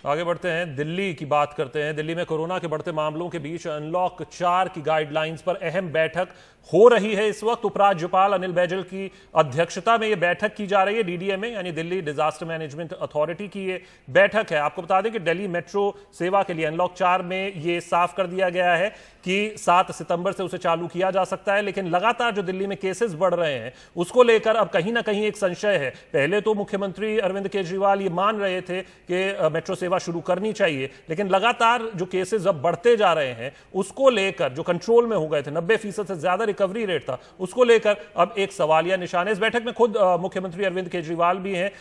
आगे बढ़ते हैं, दिल्ली की बात करते हैं। दिल्ली में कोरोना के बढ़ते मामलों के बीच अनलॉक 4 की गाइडलाइंस पर अहम बैठक हो रही है। इस वक्त उपराज्यपाल अनिल बैजल की अध्यक्षता में यह बैठक की जा रही है। डीडीएमए यानी दिल्ली डिजास्टर मैनेजमेंट अथॉरिटी की ये बैठक है। आपको बता दें कि दिल्ली मेट्रो सेवा के लिए अनलॉक 4 में ये साफ कर दिया गया है कि 7 सितंबर से उसे चालू किया जा सकता है, लेकिन लगातार जो दिल्ली में केसेस बढ़ रहे हैं उसको लेकर अब कहीं ना कहीं एक संशय है। पहले तो मुख्यमंत्री अरविंद केजरीवाल ये मान रहे थे कि मेट्रो सेवा शुरू करनी चाहिए, लेकिन लगातार जो केसेस अब बढ़ते जा रहे हैं उसको लेकर जो कंट्रोल में हो गए थे, 90% से ज्यादा रिकवरी रेट था, उसको लेकर अब एक सवालिया निशान है। इस बैठक में खुद मुख्यमंत्री अरविंद केजरीवाल भी हैं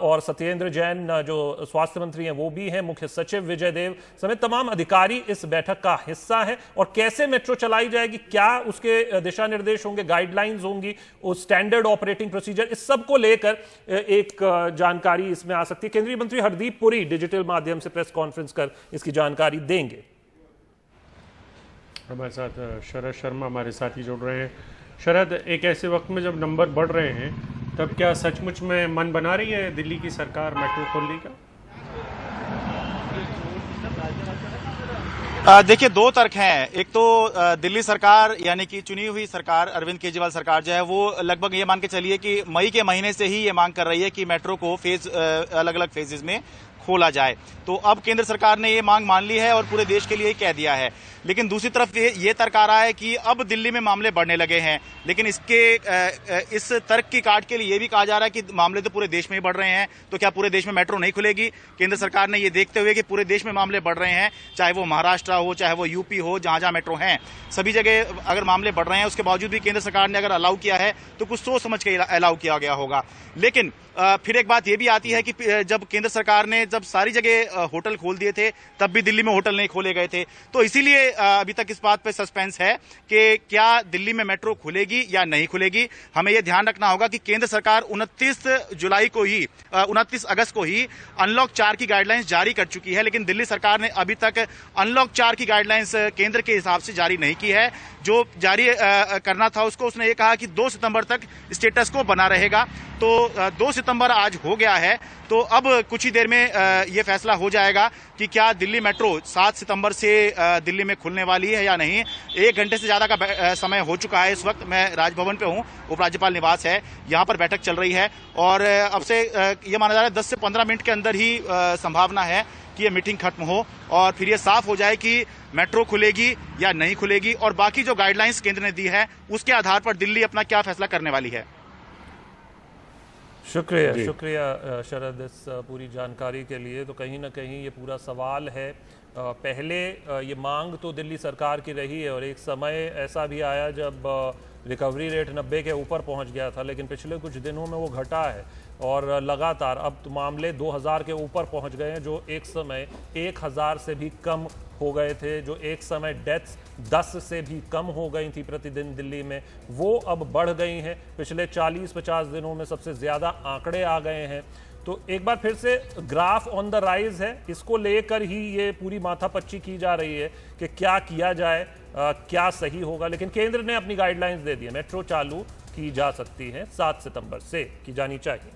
और सत्येंद्र जैन जो स्वास्थ्य मंत्री हैं वो भी हैं, मुख्य सचिव विजय देव समेत तमाम अधिकारी इस बैठक का हिस्सा है। और कैसे मेट्रो चलाई जाएगी, क्या उसके दिशा निर्देश होंगे, गाइडलाइंस होंगी, उस स्टैंडर्ड ऑपरेटिंग प्रोसीजर, इस सब को लेकर एक जानकारी इसमें आ सकती है। केंद्रीय मंत्री हरदीप पुरी डिजिटल माध्यम से प्रेस कॉन्फ्रेंस कर इसकी जानकारी देंगे। हमारे साथ शरद शर्मा हमारे साथी जुड़ रहे हैं। शरद, एक ऐसे वक्त में जब नंबर बढ़ रहे हैं तब क्या सचमुच में मन बना रही है दिल्ली की सरकार मेट्रो खोलने का? देखिए, दो तर्क हैं। एक तो दिल्ली सरकार यानी कि चुनी हुई सरकार अरविंद केजरीवाल सरकार जो है वो लगभग ये मान के चलिए कि मई के महीने से ही ये मांग कर रही है कि मेट्रो को अलग अलग फेजेस में खोला जाए। तो अब केंद्र सरकार ने ये मांग मान ली है और पूरे देश के लिए कह दिया है। लेकिन दूसरी तरफ ये तर्क आ रहा है कि अब दिल्ली में मामले बढ़ने लगे हैं, लेकिन इस तर्क की काट के लिए ये भी कहा जा रहा है कि मामले तो पूरे देश में ही बढ़ रहे हैं, तो क्या पूरे देश में मेट्रो नहीं खुलेगी? केंद्र सरकार ने ये देखते हुए कि पूरे देश में मामले बढ़ रहे हैं, चाहे वो महाराष्ट्र हो, चाहे वो यूपी हो, जहां जहां मेट्रो हैं, सभी जगह अगर मामले बढ़ रहे हैं उसके बावजूद भी केंद्र सरकार ने अगर अलाउ किया है तो कुछ सोच समझ के अलाउ किया गया होगा। लेकिन फिर एक बात यह भी आती है कि जब केंद्र सरकार ने जब सारी जगह होटल खोल दिए थे तब भी दिल्ली में होटल नहीं खोले गए थे। तो इसीलिए अभी तक इस बात पे सस्पेंस है कि क्या दिल्ली में मेट्रो खुलेगी या नहीं खुलेगी। हमें यह ध्यान रखना होगा कि केंद्र सरकार 29 अगस्त को ही अनलॉक 4 की गाइडलाइंस जारी कर चुकी है, लेकिन दिल्ली सरकार ने अभी तक अनलॉक 4 की गाइडलाइंस केंद्र के हिसाब से जारी नहीं की है। जो जारी करना था उसको उसने ये कहा कि 2 सितंबर तक स्टेटस को बना रहेगा। तो 2 सितंबर आज हो गया है, तो अब कुछ ही देर में ये फैसला हो जाएगा कि क्या दिल्ली मेट्रो 7 सितंबर से दिल्ली में खुलने वाली है या नहीं। 1 घंटे से ज़्यादा का समय हो चुका है। इस वक्त मैं राजभवन पे हूँ, उपराज्यपाल निवास है, यहाँ पर बैठक चल रही है और अब से ये माना जा रहा है 10 से 15 मिनट के अंदर ही संभावना है कि ये मीटिंग खत्म हो और फिर ये साफ हो जाए कि मेट्रो खुलेगी या नहीं खुलेगी और बाकी जो गाइडलाइंस केंद्र ने दी है उसके आधार पर दिल्ली अपना क्या फैसला करने वाली है। शुक्रिया शरद इस पूरी जानकारी के लिए। तो कहीं ना कहीं ये पूरा सवाल है, पहले ये मांग तो दिल्ली सरकार की रही है और एक समय ऐसा भी आया जब रिकवरी रेट 90 के ऊपर पहुंच गया था, लेकिन पिछले कुछ दिनों में वो घटा है और लगातार अब तो मामले 2000 के ऊपर पहुंच गए हैं, जो एक समय 1000 से भी कम हो गए थे, जो एक समय डेथ्स 10 से भी कम हो गई थी प्रतिदिन दिल्ली में, वो अब बढ़ गई हैं। पिछले 40-50 दिनों में सबसे ज़्यादा आंकड़े आ गए हैं। तो एक बार फिर से ग्राफ ऑन द राइज है, इसको लेकर ही ये पूरी माथापच्ची की जा रही है कि क्या किया जाए, क्या सही होगा। लेकिन केंद्र ने अपनी गाइडलाइंस दे दी है, मेट्रो चालू की जा सकती है 7 सितंबर से की जानी चाहिए।